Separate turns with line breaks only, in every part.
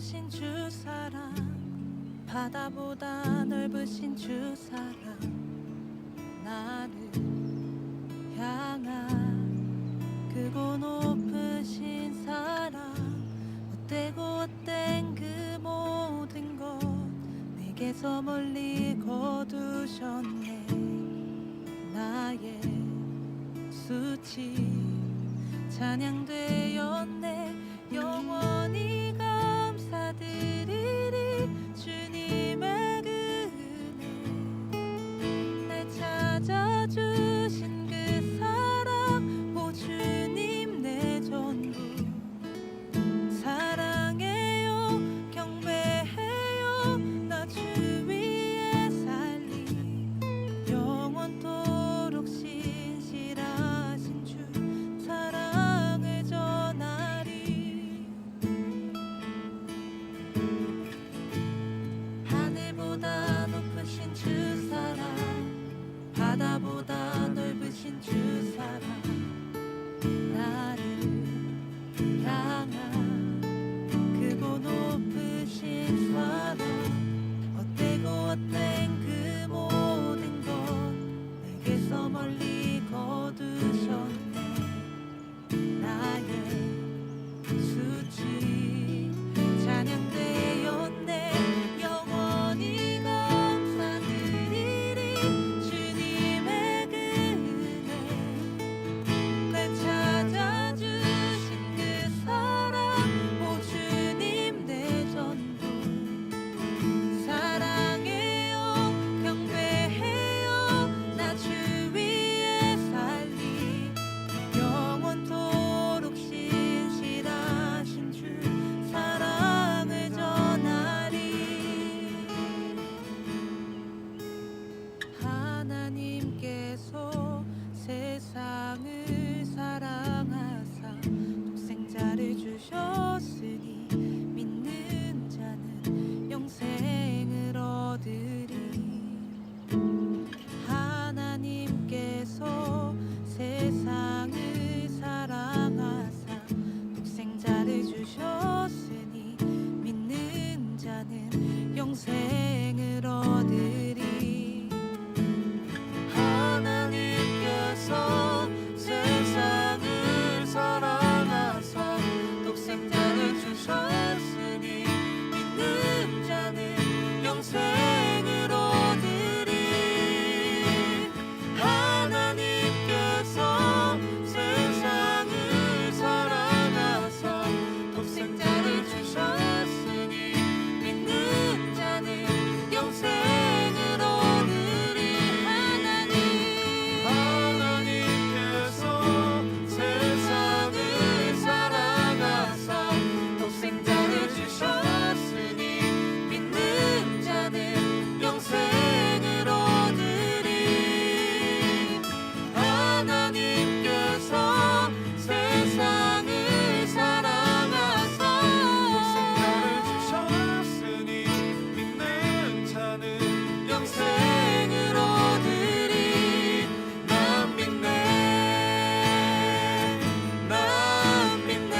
높으신 주 사랑, 바다보다 넓으신 주 사랑, 나를 향한 크고 높으신 사랑, 헛되고 헛된 그 모든 것 내게서 멀리 거두셨네. 나의 수치 찬양되었네. 영원히 감사드리리 주님의 그 은혜, 날 찾아주신 그 사랑, 오 주님 내 전부 사랑해요 경배해요. 나 주 위에 살리 영원토록 신실하신 주 사랑을 전하리. 하늘보다 높으신 주 사랑, 바다보다 넓으신 주 사랑, 나를 향한 크고 높으신 사랑, 헛되고 헛된 그 모든 것 내게서 멀리 거두셨네. 나의 수치 찬양되었네. 영원히 감사드리리 주님의 그 은혜, 날 찾아주신 그 사랑, 오 주님 내 전부 사랑해요 경배해요. 나 주 위에 살리 영원토록 신실하신 주 사랑을 전하리. 하나님께서 세상을 사랑하사 독생자를 주셨으니 믿는 자는 영생을 얻으리. 하나님께서 세상을 사랑하사 독생자를 주셨으니 믿는 자는 영생을 얻으리. 하나님께서 세상을 사랑하사 독생자를 주셨으니 믿는 자는 영생을 얻으리. 하나님께서 세상을 사랑하사 독생자를 주셨으니 믿는 자는 영생을 얻으리. 하나님께서 세상을 사랑하사 독생자를 주셨으니 믿는 자는 영생을 얻으리. 하나님께서 세상을 사랑하사 독생자를 주셨으니 믿는 자는 영생을 얻으리. 난 믿네, 난 믿네,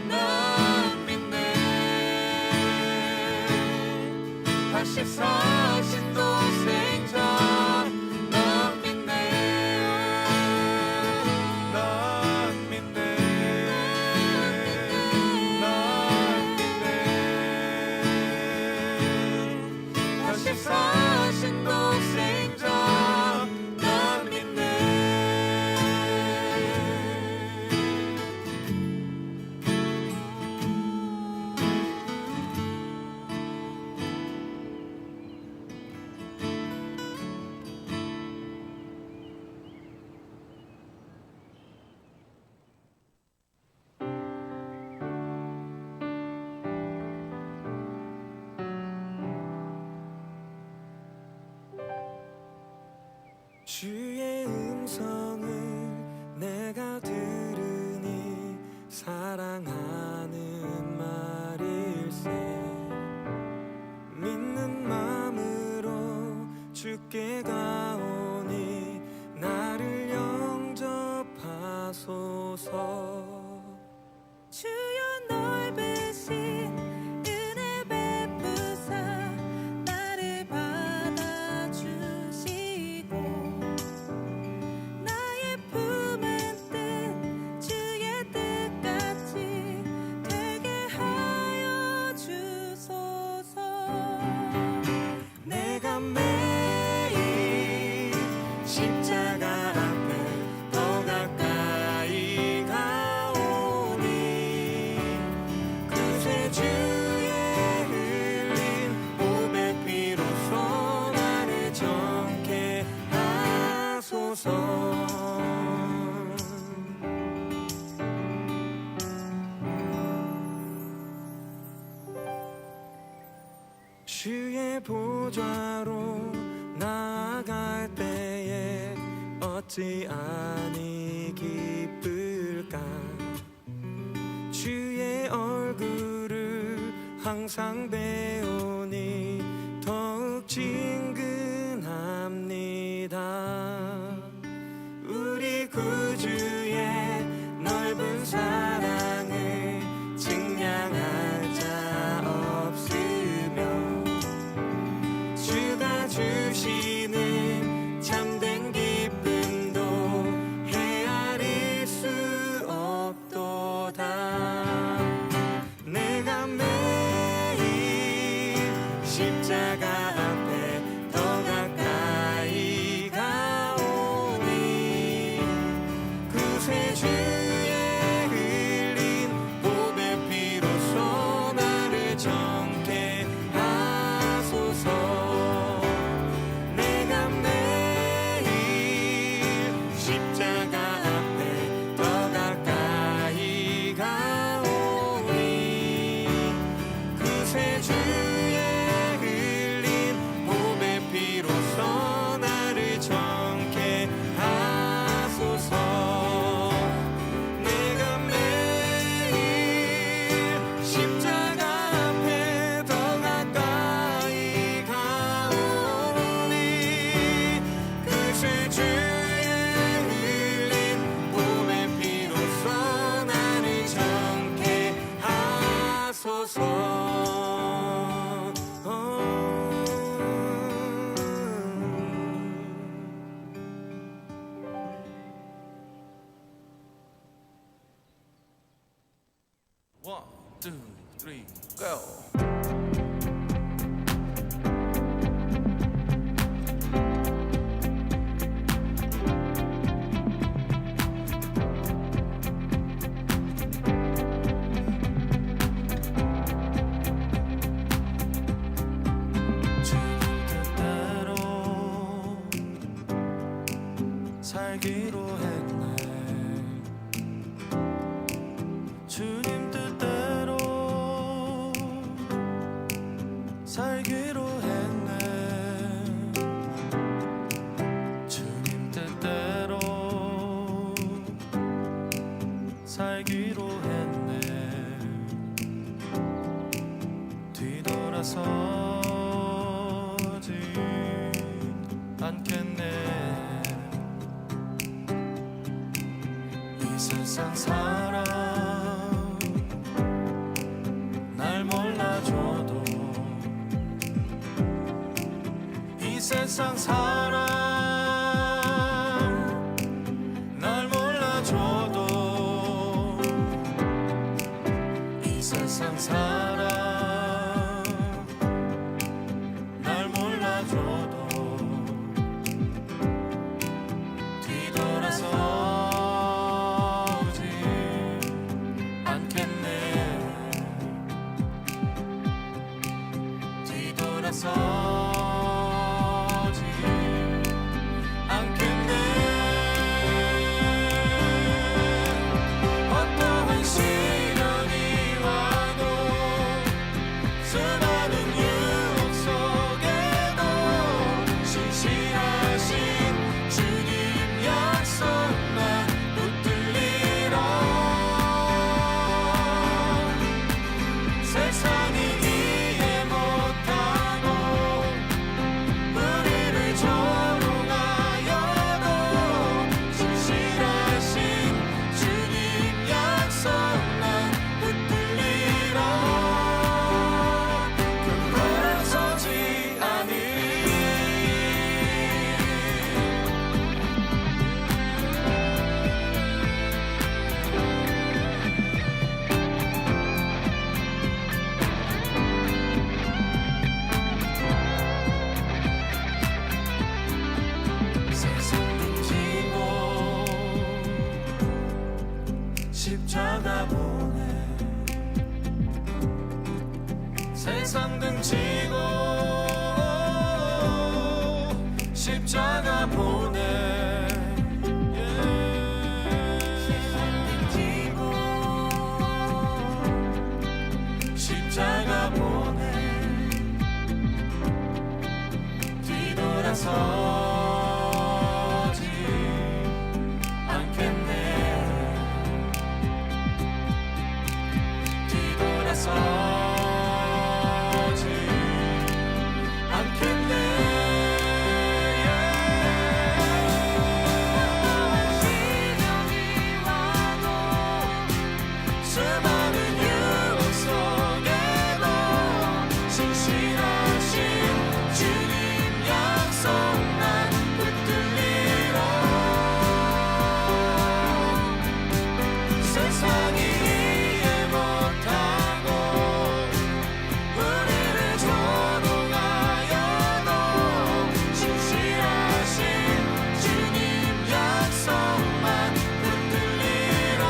난 믿네. 다시 사신 독생자 난 믿네, 난 믿네, 난 믿네. 다시 사신 독생자 난 믿네.
주의 음성을 내가 들으니 사랑하는 말일세. 믿는 마음으로 주께 가오니 나를 영접하소서.
주여 넓은
주의 보좌로 나아갈 때에 어찌 아니 기쁠까. 주의 얼굴을 항상 배우니 더욱 친근합니다. 우리 구주의 넓은 사랑을 증량할 자 없으며 주가 주시는 참된 기쁨도 헤아릴 수 없도다. 내가 매일 십자가 앞에 더 가까이 가오니 구세주의 흘린 보배 피로써 나를 정케 하소서. 내가 매일 십자가 앞에 더 가까이 가오니 구세주의 흘린 보배 피로써 나를 정케 하소서. 내가 매일 십자가 앞에 더 가까이 가오니 구세주의 흘린 보배 피로써 나를 정케 하소서.
One, two, three, go.
주님 뜻대로 살기로 했네. 주님 뜻대로 살기로 했네. 주님 뜻대로 살기로 했네. 뒤돌아서지 않겠네. 이 세상 사람 날 몰라줘도 이 세상 사람 날 몰라줘도 이 세상 사람 날 몰라줘도 뒤돌아서지 않겠네. 뒤돌아서지 않겠네. 어떠한 시련이 와도 수많은 유혹 속에도 신실하신 주님 약속만 붙들리라. 세상이 이해 못하고 우리를 조롱하여도 신실하신 주님 약속만 붙들리라. 결코 돌아서지 않으리. 세상 등지고 십자가 보내. 세상 등지고 십자가 보내. 세상 등지고 십자가 보내. 뒤돌아서지 않겠네. 뒤돌아서지 않겠네. 시련이 와도 수많은 유혹 속에도 신실하신 주님 약속만 붙들리라. 세상이 이해 못하고 우리를 조롱하여도 신실하신 주님 약속만 붙들리라.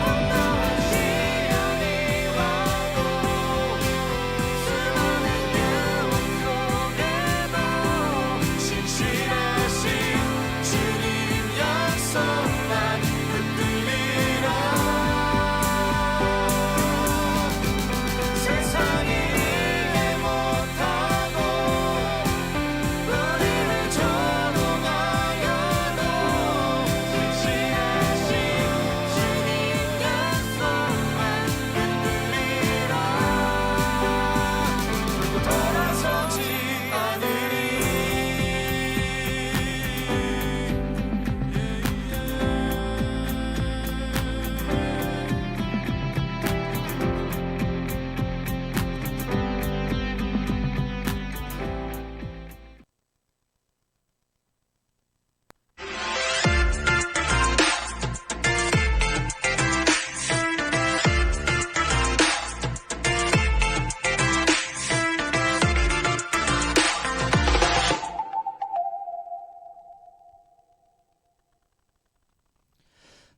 어떠한 시련이 와도 수많은 유혹 속에도 신실하신 주님 약속만 붙들리라. 세상이 이해 못하고 우리를 조롱하여도 신실하신 주님 약속만 붙들리라. 그리고 돌아서지 않으리.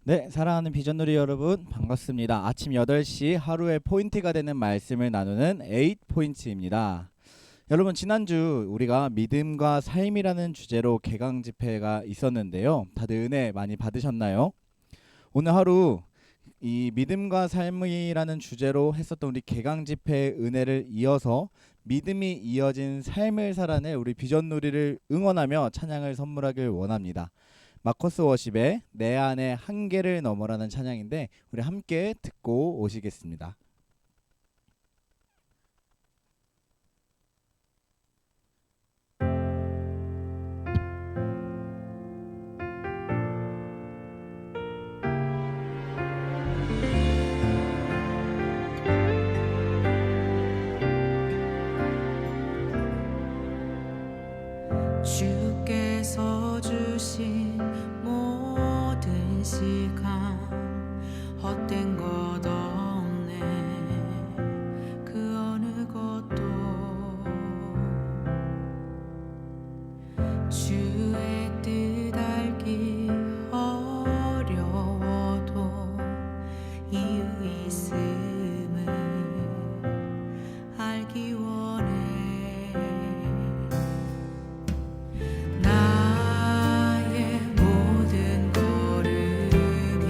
네, 사랑하는 비전누리 여러분 반갑습니다. 아침 8시 하루의 포인트가 되는 말씀을 나누는 8포인트입니다. 여러분, 지난주 우리가 믿음과 삶이라는 주제로 개강 집회가 있었는데요. 다들 은혜 많이 받으셨나요? 오늘 하루 이 믿음과 삶이라는 주제로 했었던 우리 개강 집회의 은혜를 이어서 믿음이 이어진 삶을 살아낼 우리 비전누리를 응원하며 찬양을 선물하길 원합니다. 마커스 워십의 내 안의 한계를 넘어라는 찬양인데 우리 함께 듣고 오시겠습니다.
주께서 주신 모든 시간 헛된 것 없네. 그 어느 것도 주의 뜻 알기 어려워도 이유 있음을 알기 원해. 나의 모든 걸음이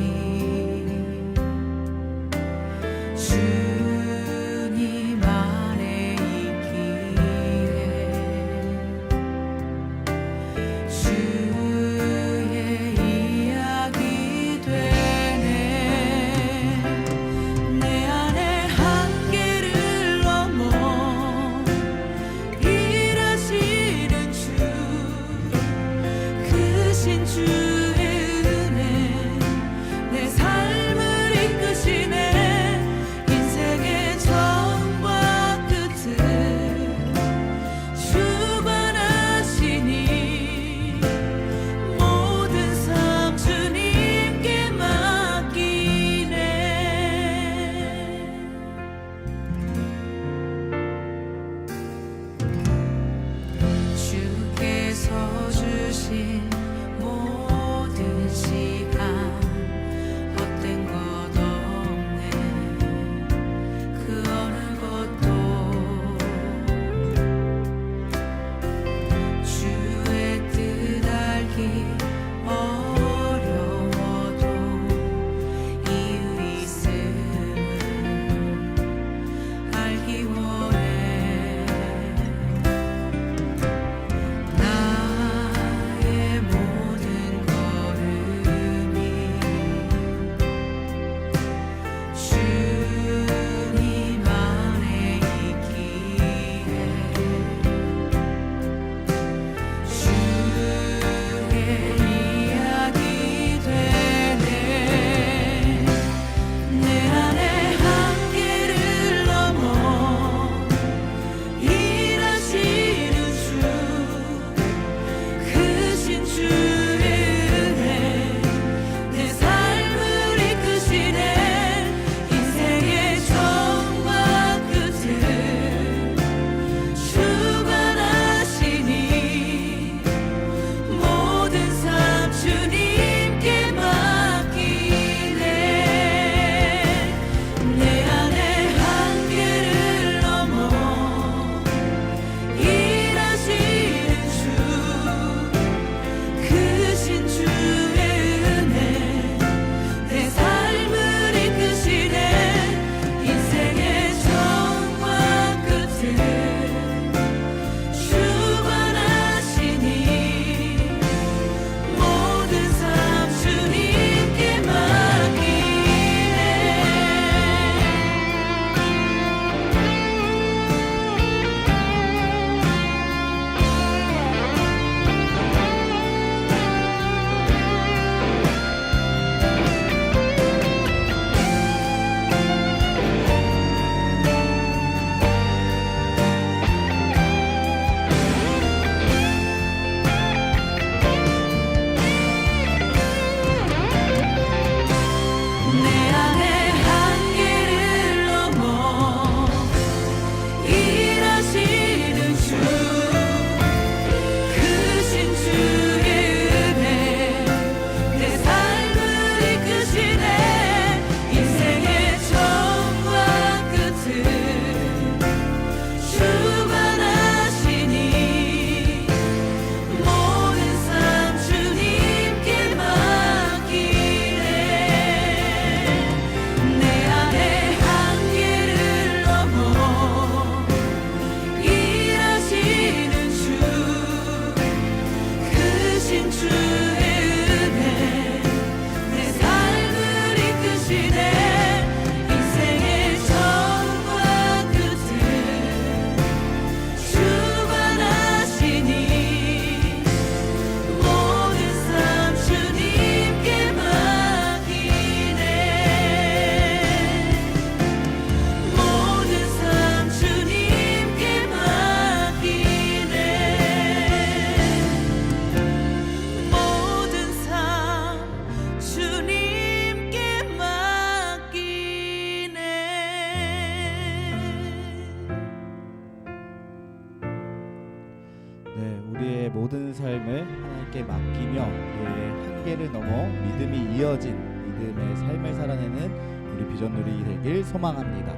삶을 하나님께 맡기며 우리의 한계를 넘어 믿음이 이어진 믿음의 삶을 살아내는 우리 비전누리 되길 소망합니다.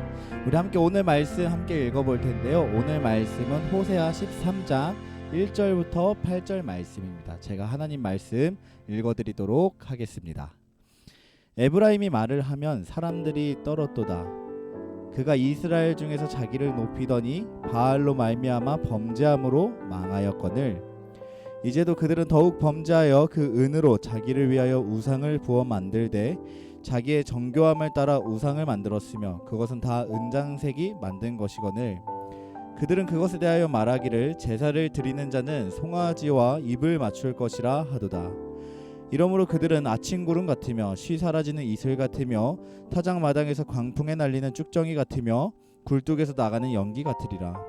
우리 함께 오늘 말씀 함께 읽어볼 텐데요. 오늘 말씀은 호세아 13장 1절부터 8절 말씀입니다. 제가 하나님 말씀 읽어드리도록 하겠습니다. 에브라임이 말을 하면 사람들이 떨었도다. 그가 이스라엘 중에서 자기를 높이더니 바알로 말미암아 범죄함으로 망하였거늘 이제도 그들은 더욱 범죄하여 그 은으로 자기를 위하여 우상을 부어 만들되 자기의 정교함을 따라 우상을 만들었으며 그것은 다 은장색이 만든 것이거늘 그들은 그것에 대하여 말하기를 제사를 드리는 자는 송아지와 입을 맞출 것이라 하도다. 이러므로 그들은 아침 구름 같으며 쉬 사라지는 이슬 같으며 타작마당에서 광풍에 날리는 쭉정이 같으며 굴뚝에서 나가는 연기 같으리라.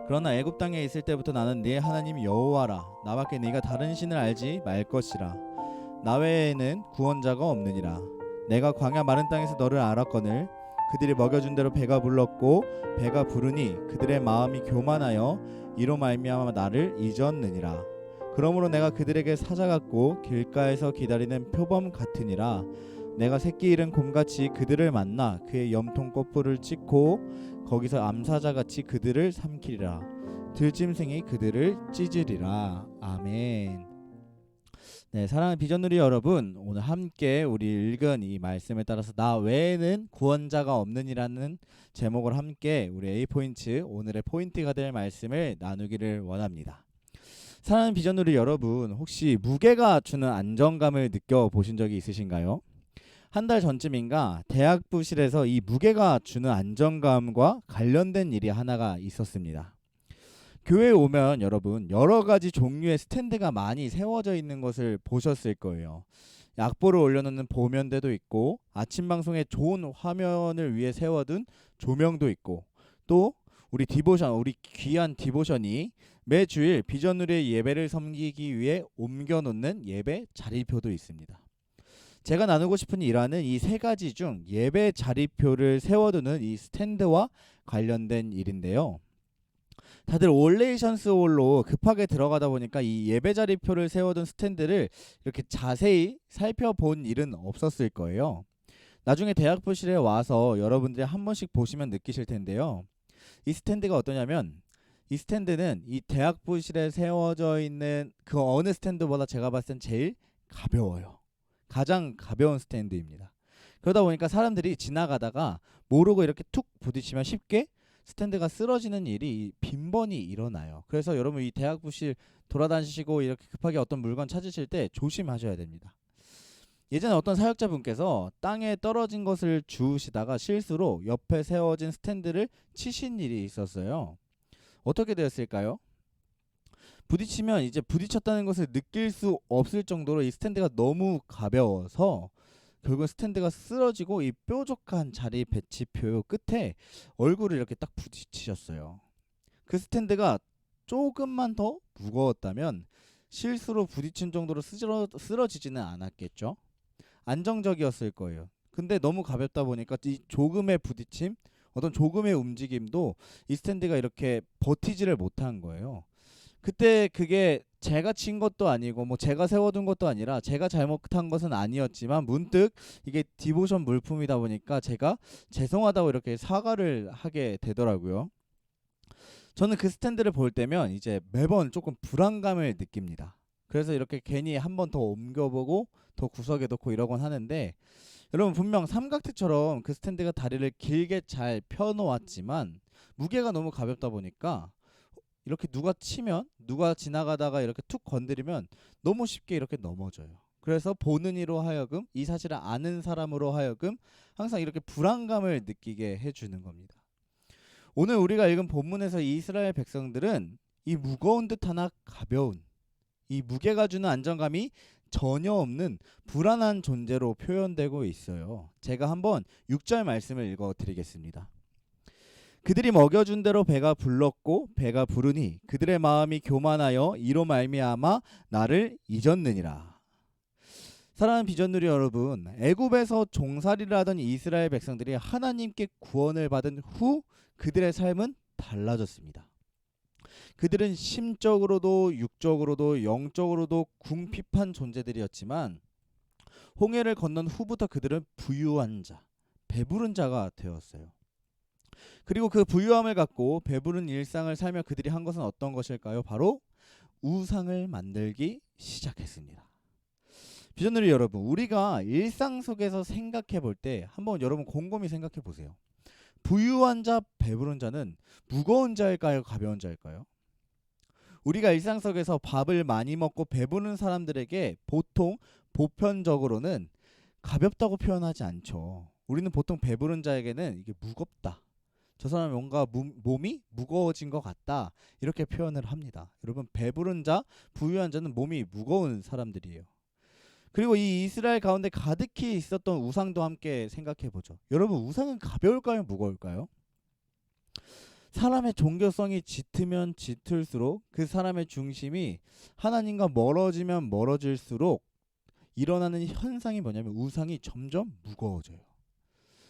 그러나 애굽 땅에 있을 때부터 나는 네 하나님 여호와라. 나밖에 네가 다른 신을 알지 말 것이라. 나 외에는 구원자가 없느니라. 내가 광야 마른 땅에서 너를 알았거늘 그들이 먹여준 대로 배가 불렀고 배가 부르니 그들의 마음이 교만하여 이로 말미암아 나를 잊었느니라. 그러므로 내가 그들에게 사자 같고 길가에서 기다리는 표범 같으니라. 내가 새끼 잃은 곰같이 그들을 만나 그의 염통 꼬풀을 찢고 거기서 암사자같이 그들을 삼키리라. 들짐승이 그들을 찢으리라. 아멘. 네, 사랑하는 비전누리 여러분, 오늘 함께 우리 읽은 이 말씀에 따라서 나 외에는 구원자가 없느니라는 제목을 함께 우리 A포인트 오늘의 포인트가 될 말씀을 나누기를 원합니다. 사랑하는 비전누리 여러분, 혹시 무게가 주는 안정감을 느껴보신 적이 있으신가요? 한 달 전쯤인가 대학 부실에서 이 무게가 주는 안정감과 관련된 일이 하나가 있었습니다. 교회에 오면 여러분 여러 가지 종류의 스탠드가 많이 세워져 있는 것을 보셨을 거예요. 약보를 올려놓는 보면대도 있고 아침 방송에 좋은 화면을 위해 세워둔 조명도 있고 또 우리 디보션, 우리 귀한 디보션이 매주일 비전누리의 예배를 섬기기 위해 옮겨놓는 예배 자리표도 있습니다. 제가 나누고 싶은 일화는 이 세 가지 중 예배 자리표를 세워두는 이 스탠드와 관련된 일인데요. 다들 올레이션스 홀로 급하게 들어가다 보니까 이 예배 자리표를 세워둔 스탠드를 이렇게 자세히 살펴본 일은 없었을 거예요. 나중에 대학부실에 와서 여러분들이 한 번씩 보시면 느끼실 텐데요. 이 스탠드가 어떠냐면 이 스탠드는 이 대학부실에 세워져 있는 그 어느 스탠드보다 제가 봤을 땐 제일 가벼워요. 가장 가벼운 스탠드입니다. 그러다 보니까 사람들이 지나가다가 모르고 이렇게 툭 부딪히면 쉽게 스탠드가 쓰러지는 일이 빈번히 일어나요. 그래서 여러분 이 대학부실 돌아다니시고 이렇게 급하게 어떤 물건 찾으실 때 조심하셔야 됩니다. 예전에 어떤 사역자분께서 땅에 떨어진 것을 주우시다가 실수로 옆에 세워진 스탠드를 치신 일이 있었어요. 어떻게 되었을까요? 부딪히면 이제 부딪혔다는 것을 느낄 수 없을 정도로 이 스탠드가 너무 가벼워서 결국 스탠드가 쓰러지고 이 뾰족한 자리 배치표 끝에 얼굴을 이렇게 딱 부딪히셨어요. 그 스탠드가 조금만 더 무거웠다면 실수로 부딪힌 정도로 쓰러지지는 않았겠죠. 안정적이었을 거예요. 근데 너무 가볍다 보니까 이 조금의 부딪힘, 어떤 조금의 움직임도 이 스탠드가 이렇게 버티지를 못한 거예요. 그때 그게 제가 친 것도 아니고 뭐 제가 세워둔 것도 아니라 제가 잘못한 것은 아니었지만 문득 이게 디보션 물품이다 보니까 제가 죄송하다고 이렇게 사과를 하게 되더라고요. 저는 그 스탠드를 볼 때면 이제 매번 조금 불안감을 느낍니다. 그래서 이렇게 괜히 한 번 더 옮겨보고 더 구석에 놓고 이러곤 하는데 여러분 분명 삼각대처럼 그 스탠드가 다리를 길게 잘 펴놓았지만 무게가 너무 가볍다 보니까 이렇게 누가 치면 누가 지나가다가 이렇게 툭 건드리면 너무 쉽게 이렇게 넘어져요. 그래서 보는 이로 하여금 이 사실을 아는 사람으로 하여금 항상 이렇게 불안감을 느끼게 해주는 겁니다. 오늘 우리가 읽은 본문에서 이스라엘 백성들은 이 무거운 듯 하나 가벼운 이 무게가 주는 안정감이 전혀 없는 불안한 존재로 표현되고 있어요. 제가 한번 6절 말씀을 읽어드리겠습니다. 그들이 먹여준 대로 배가 불렀고 배가 부르니 그들의 마음이 교만하여 이로 말미암아 나를 잊었느니라. 사랑하는 비전누리 여러분, 애굽에서 종살이를 하던 이스라엘 백성들이 하나님께 구원을 받은 후 그들의 삶은 달라졌습니다. 그들은 심적으로도 육적으로도 영적으로도 궁핍한 존재들이었지만 홍해를 건넌 후부터 그들은 부유한 자, 배부른 자가 되었어요. 그리고 그 부유함을 갖고 배부른 일상을 살며 그들이 한 것은 어떤 것일까요? 바로 우상을 만들기 시작했습니다. 비전누리 여러분, 우리가 일상 속에서 생각해 볼 때 한번 여러분 곰곰이 생각해 보세요. 부유한 자, 배부른 자는 무거운 자일까요? 가벼운 자일까요? 우리가 일상 속에서 밥을 많이 먹고 배부른 사람들에게 보통 보편적으로는 가볍다고 표현하지 않죠. 우리는 보통 배부른 자에게는 이게 무겁다. 저 사람이 뭔가 몸이 무거워진 것 같다. 이렇게 표현을 합니다. 여러분, 배부른 자, 부유한 자는 몸이 무거운 사람들이에요. 그리고 이 이스라엘 가운데 가득히 있었던 우상도 함께 생각해 보죠. 여러분, 우상은 가벼울까요? 무거울까요? 사람의 종교성이 짙으면 짙을수록 그 사람의 중심이 하나님과 멀어지면 멀어질수록 일어나는 현상이 뭐냐면 우상이 점점 무거워져요.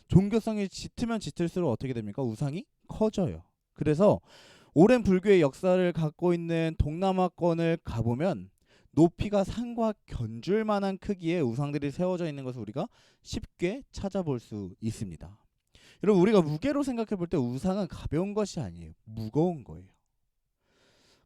종교성이 짙으면 짙을수록 어떻게 됩니까? 우상이 커져요. 그래서 오랜 불교의 역사를 갖고 있는 동남아권을 가보면 높이가 산과 견줄 만한 크기의 우상들이 세워져 있는 것을 우리가 쉽게 찾아볼 수 있습니다. 여러분, 우리가 무게로 생각해 볼 때 우상은 가벼운 것이 아니에요. 무거운 거예요.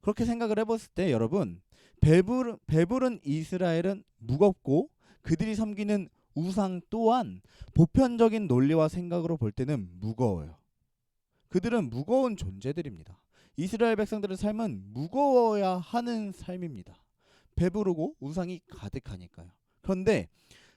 그렇게 생각을 해봤을 때 여러분, 배부른 이스라엘은 무겁고 그들이 섬기는 우상 또한 보편적인 논리와 생각으로 볼 때는 무거워요. 그들은 무거운 존재들입니다. 이스라엘 백성들의 삶은 무거워야 하는 삶입니다. 배부르고 우상이 가득하니까요. 그런데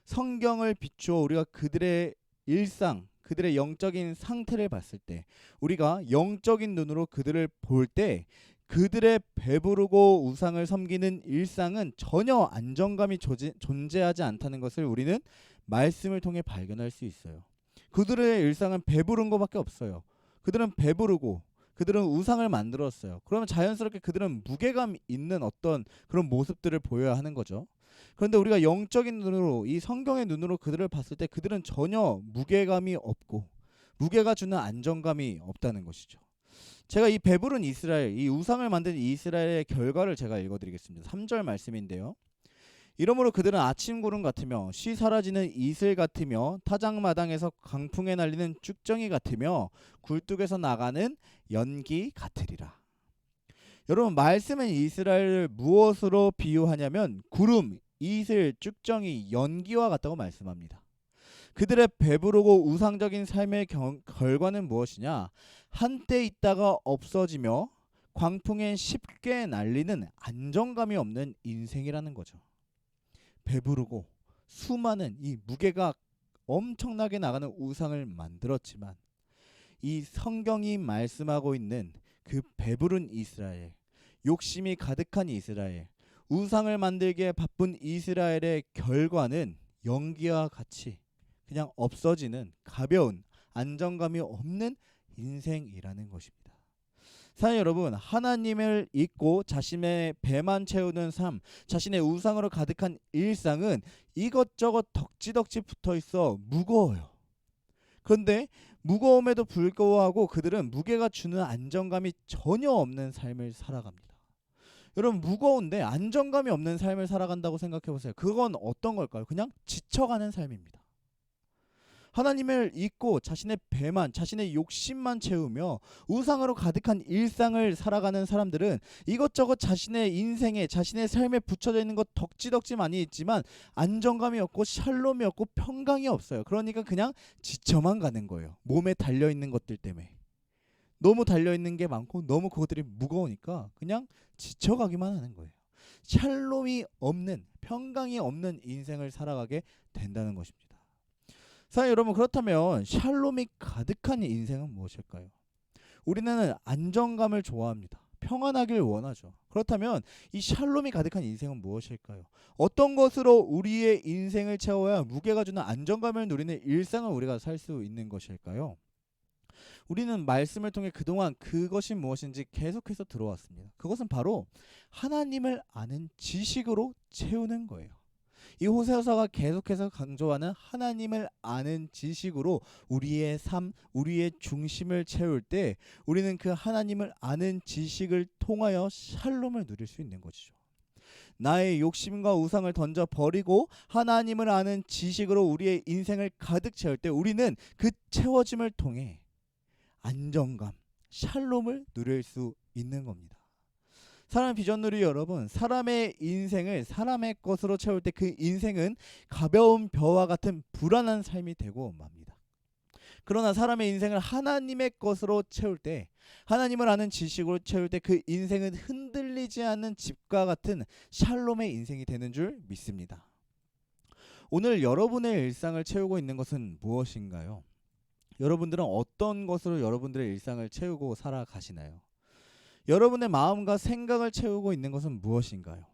성경을 비추어 우리가 그들의 일상, 그들의 영적인 상태를 봤을 때, 우리가 영적인 눈으로 그들을 볼 때 그들의 배부르고 우상을 섬기는 일상은 전혀 안정감이 존재하지 않다는 것을 우리는 말씀을 통해 발견할 수 있어요. 그들의 일상은 배부른 것밖에 없어요. 그들은 배부르고 그들은 우상을 만들었어요. 그러면 자연스럽게 그들은 무게감 있는 어떤 그런 모습들을 보여야 하는 거죠. 그런데 우리가 영적인 눈으로, 이 성경의 눈으로 그들을 봤을 때 그들은 전혀 무게감이 없고 무게가 주는 안정감이 없다는 것이죠. 제가 이 배부른 이스라엘, 이 우상을 만든 이스라엘의 결과를 제가 읽어드리겠습니다. 3절 말씀인데요. 이러므로 그들은 아침 구름 같으며 쉬 사라지는 이슬 같으며 타작마당에서 강풍에 날리는 쭉정이 같으며 굴뚝에서 나가는 연기 같으리라. 여러분, 말씀은 이스라엘을 무엇으로 비유하냐면 구름, 이슬, 쭉정이, 연기와 같다고 말씀합니다. 그들의 배부르고 우상적인 삶의 결과는 무엇이냐? 한때 있다가 없어지며 광풍에 쉽게 날리는 안정감이 없는 인생이라는 거죠. 배부르고 수많은 이 무게가 엄청나게 나가는 우상을 만들었지만 이 성경이 말씀하고 있는 그 배부른 이스라엘, 욕심이 가득한 이스라엘, 우상을 만들기에 바쁜 이스라엘의 결과는 연기와 같이 그냥 없어지는 가벼운 안정감이 없는 인생이라는 것입니다. 사랑하는 여러분, 하나님을 잊고 자신의 배만 채우는 삶, 자신의 우상으로 가득한 일상은 이것저것 덕지덕지 붙어있어 무거워요. 그런데 무거움에도 불구하고 그들은 무게가 주는 안정감이 전혀 없는 삶을 살아갑니다. 여러분, 무거운데 안정감이 없는 삶을 살아간다고 생각해보세요. 그건 어떤 걸까요? 그냥 지쳐가는 삶입니다. 하나님을 잊고 자신의 배만, 자신의 욕심만 채우며 우상으로 가득한 일상을 살아가는 사람들은 이것저것 자신의 인생에, 자신의 삶에 붙여져 있는 것 덕지덕지 많이 있지만 안정감이 없고 샬롬이 없고 평강이 없어요. 그러니까 그냥 지쳐만 가는 거예요. 몸에 달려있는 것들 때문에. 너무 달려있는 게 많고 너무 그것들이 무거우니까 그냥 지쳐가기만 하는 거예요. 샬롬이 없는, 평강이 없는 인생을 살아가게 된다는 것입니다. 사랑하는 여러분, 그렇다면 샬롬이 가득한 인생은 무엇일까요? 우리는 안정감을 좋아합니다. 평안하길 원하죠. 그렇다면 이 샬롬이 가득한 인생은 무엇일까요? 어떤 것으로 우리의 인생을 채워야 무게가 주는 안정감을 누리는 일상을 우리가 살 수 있는 것일까요? 우리는 말씀을 통해 그동안 그것이 무엇인지 계속해서 들어왔습니다. 그것은 바로 하나님을 아는 지식으로 채우는 거예요. 이 호세아서가 계속해서 강조하는 하나님을 아는 지식으로 우리의 삶, 우리의 중심을 채울 때 우리는 그 하나님을 아는 지식을 통하여 샬롬을 누릴 수 있는 것이죠. 나의 욕심과 우상을 던져 버리고 하나님을 아는 지식으로 우리의 인생을 가득 채울 때 우리는 그 채워짐을 통해 안정감, 샬롬을 누릴 수 있는 겁니다. 사랑하는 비전누리 여러분, 사람의 인생을 사람의 것으로 채울 때 그 인생은 가벼운 벼와 같은 불안한 삶이 되고 맙니다. 그러나 사람의 인생을 하나님의 것으로 채울 때, 하나님을 아는 지식으로 채울 때 그 인생은 흔들리지 않는 집과 같은 샬롬의 인생이 되는 줄 믿습니다. 오늘 여러분의 일상을 채우고 있는 것은 무엇인가요? 여러분들은 어떤 것으로 여러분들의 일상을 채우고 살아가시나요? 여러분의 마음과 생각을 채우고 있는 것은 무엇인가요?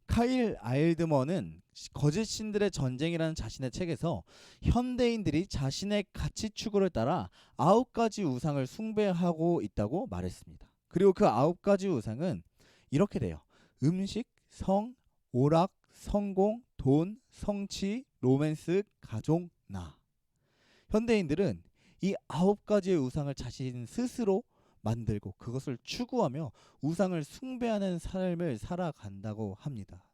카일 아일드먼은 거짓 신들의 전쟁이라는 자신의 책에서 현대인들이 자신의 가치 추구를 따라 9가지 우상을 숭배하고 있다고 말했습니다. 그리고 그 9가지 우상은 이렇게 돼요. 음식, 성, 오락, 성공, 돈, 성취, 로맨스, 가족, 나. 현대인들은 이 9가지의 우상을 자신 스스로 만들고 그것을 추구하며 우상을 숭배하는 삶을 살아간다고 합니다.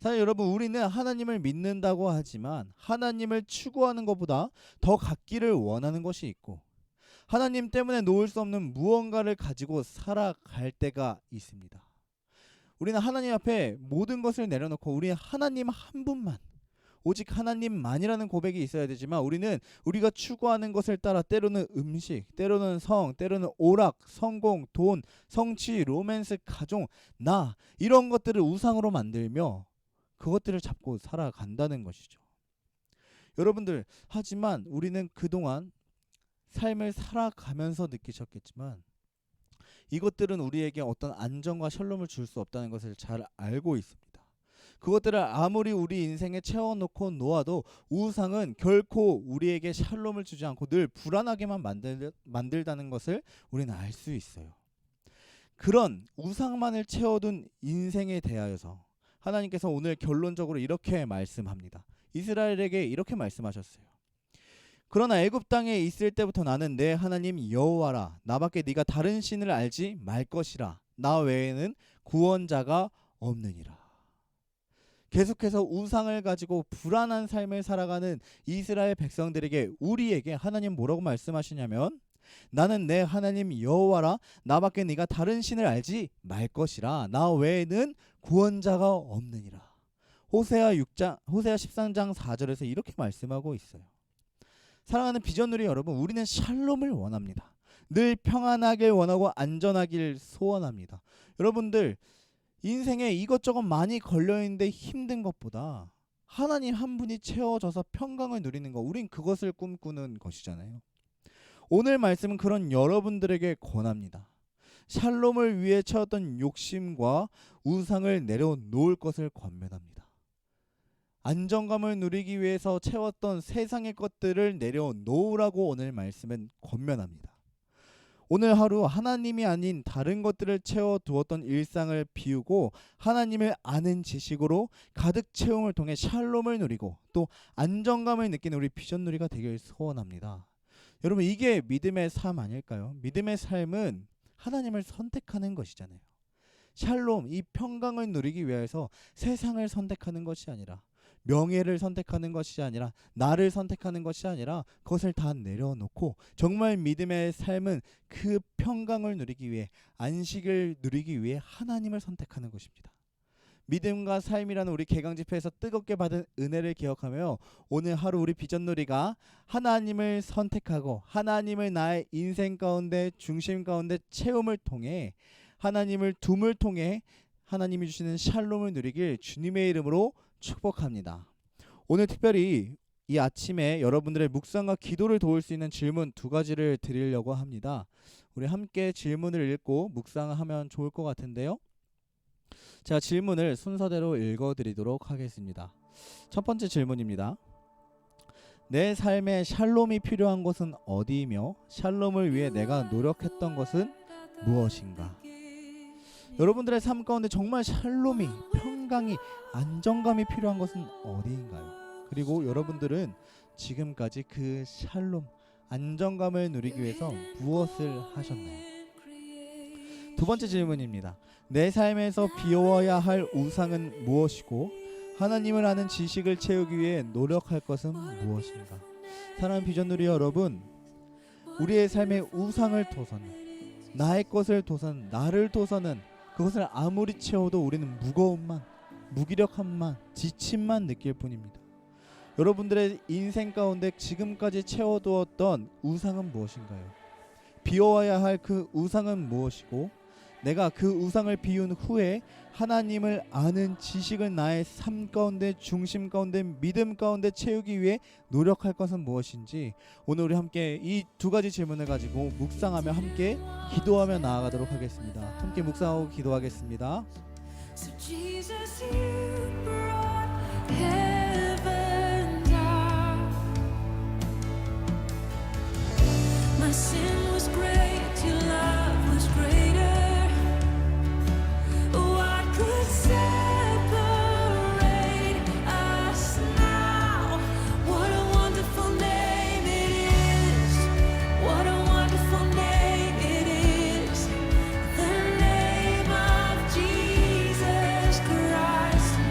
사실 여러분, 우리는 하나님을 믿는다고 하지만 하나님을 추구하는 것보다 더 갖기를 원하는 것이 있고 하나님 때문에 놓을 수 없는 무언가를 가지고 살아갈 때가 있습니다. 우리는 하나님 앞에 모든 것을 내려놓고 우리는 하나님 한 분만, 오직 하나님만이라는 고백이 있어야 되지만 우리는 우리가 추구하는 것을 따라 때로는 음식, 때로는 성, 때로는 오락, 성공, 돈, 성취, 로맨스, 가족, 나 이런 것들을 우상으로 만들며 그것들을 잡고 살아간다는 것이죠. 여러분들, 하지만 우리는 그동안 삶을 살아가면서 느끼셨겠지만 이것들은 우리에게 어떤 안정과 샬롬을 줄 수 없다는 것을 잘 알고 있습니다. 그것들을 아무리 우리 인생에 채워놓고 놓아도 우상은 결코 우리에게 샬롬을 주지 않고 늘 불안하게만 만들다는 것을 우리는 알 수 있어요. 그런 우상만을 채워둔 인생에 대하여서 하나님께서 오늘 결론적으로 이렇게 말씀합니다. 이스라엘에게 이렇게 말씀하셨어요. 그러나 애굽 땅에 있을 때부터 나는 내 하나님 여호와라. 나밖에 네가 다른 신을 알지 말 것이라. 나 외에는 구원자가 없느니라. 계속해서 우상을 가지고 불안한 삶을 살아가는 이스라엘 백성들에게, 우리에게 하나님 뭐라고 말씀하시냐면 나는 내 하나님 여호와라. 나밖에 네가 다른 신을 알지 말 것이라. 나 외에는 구원자가 없느니라. 호세아 13장 4절에서 이렇게 말씀하고 있어요. 사랑하는 비전누리 여러분, 우리는 샬롬을 원합니다. 늘 평안하길 원하고 안전하길 소원합니다. 여러분들, 인생에 이것저것 많이 걸려있는데 힘든 것보다 하나님 한 분이 채워져서 평강을 누리는 것, 우린 그것을 꿈꾸는 것이잖아요. 오늘 말씀은 그런 여러분들에게 권합니다. 샬롬을 위해 채웠던 욕심과 우상을 내려놓을 것을 권면합니다. 안정감을 누리기 위해서 채웠던 세상의 것들을 내려놓으라고 오늘 말씀은 권면합니다. 오늘 하루 하나님이 아닌 다른 것들을 채워두었던 일상을 비우고 하나님을 아는 지식으로 가득 채움을 통해 샬롬을 누리고 또 안정감을 느끼는 우리 비전누리가 되길 소원합니다. 여러분, 이게 믿음의 삶 아닐까요? 믿음의 삶은 하나님을 선택하는 것이잖아요. 샬롬, 이 평강을 누리기 위해서 세상을 선택하는 것이 아니라, 명예를 선택하는 것이 아니라, 나를 선택하는 것이 아니라 그것을 다 내려놓고 정말 믿음의 삶은 그 평강을 누리기 위해, 안식을 누리기 위해 하나님을 선택하는 것입니다. 믿음과 삶이라는 우리 개강 집회에서 뜨겁게 받은 은혜를 기억하며 오늘 하루 우리 비전누리가 하나님을 선택하고 하나님을 나의 인생 가운데, 중심 가운데 채움을 통해, 하나님을 둠을 통해 하나님이 주시는 샬롬을 누리길 주님의 이름으로 축복합니다. 오늘 특별히 이 아침에 여러분들의 묵상과 기도를 도울 수 있는 질문 2가지를 드리려고 합니다. 우리 함께 질문을 읽고 묵상하면 좋을 것 같은데요. 제가 질문을 순서대로 읽어드리도록 하겠습니다. 첫 번째 질문입니다. 내 삶에 샬롬이 필요한 곳은 어디이며 샬롬을 위해 내가 노력했던 것은 무엇인가? 여러분들의 삶 가운데 정말 샬롬이, 평강이 안정감이 필요한 것은 어디인가요? 그리고 여러분들은 지금까지 그 샬롬 안정감을 누리기 위해서 무엇을 하셨나요? 두 번째 질문입니다. 내 삶에서 비워야 할 우상은 무엇이고 하나님을 아는 지식을 채우기 위해 노력할 것은 무엇인가? 사랑하는 비전누리 여러분, 우리의 삶의 우상을 둬서는, 나의 것을 둬서는, 나를 둬서는 그것을 아무리 채워도 우리는 무거움만, 무기력함만, 지침만 느낄 뿐입니다. 여러분들의 인생 가운데 지금까지 채워두었던 우상은 무엇인가요? 비워야 할 그 우상은 무엇이고 내가 그 우상을 비운 후에 하나님을 아는 지식을 나의 삶 가운데, 중심 가운데, 믿음 가운데 채우기 위해 노력할 것은 무엇인지 오늘 우리 함께 이 두 가지 질문을 가지고 묵상하며 함께 기도하며 나아가도록 하겠습니다. 함께 묵상하고 기도하겠습니다.
So Jesus, you brought heaven down. My sin was great, your love was greater. What could separate us now? What a wonderful name it is. What a wonderful name it is. The name of Jesus Christ.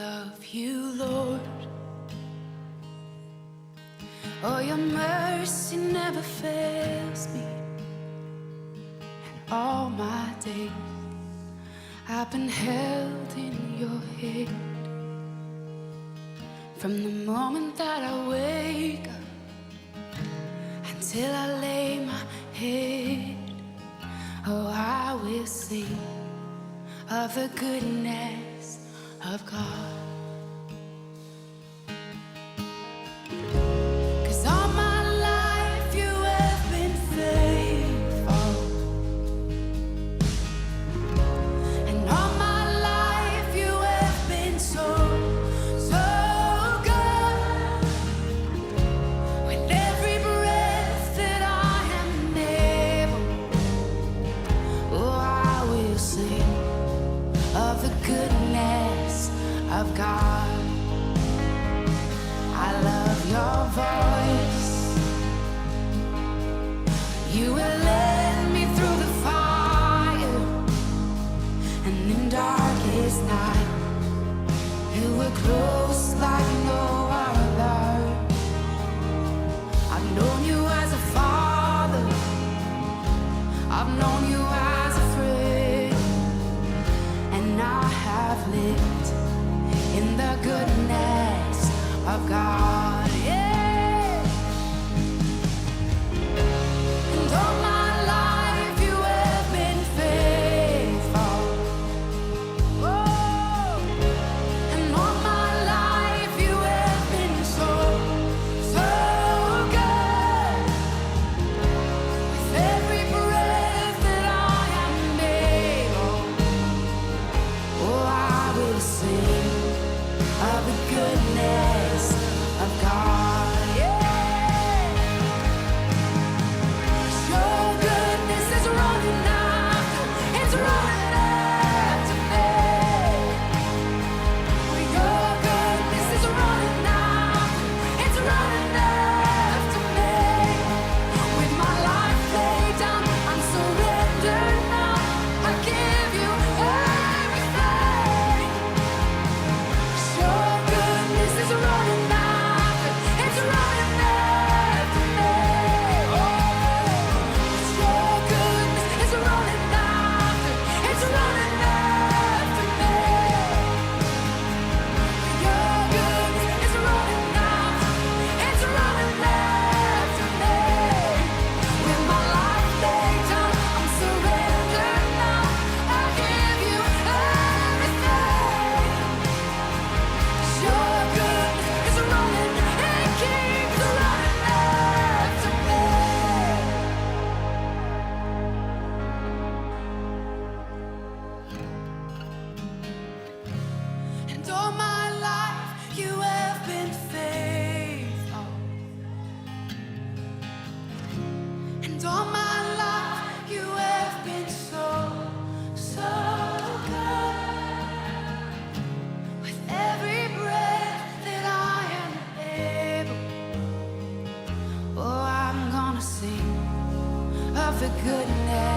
love you, Lord. Oh, your mercy never fails me. And all my days I've been held in your hand. From the moment that I wake up until I lay my head, oh, I will sing of the goodness of God. 'Cause all my life you have been faithful, and all my life you have been so, so good. With every breath that I am able, oh, I will sing of the goodness of God. I love your voice. You will lead me through the fire, and in darkest night, you were close like no other. I've known you as a father, I've known you as a friend, and I have lived in the goodness of God. Yeah. And all my life you have been faithful. Oh. And all my life you have been so, so good. With every breath that I am able, oh, I will sing of the goodness of God. Yeah. Your goodness is running after, it's running after me. Your goodness is running after, it's running after me. With my life laid down, I'm surrendered now. I give you everything. Your goodness is running after, it's running after me. Your goodness is running after, it's running after me. Your goodness is running after, it's running after me. With my life laid down, I'm surrendered now. I give you everything. Your goodness is running, it keeps running after me. And all my life you have been faithful. And all my life you have been so, so good. With every breath that I am able, oh, I'm gonna sing of the goodness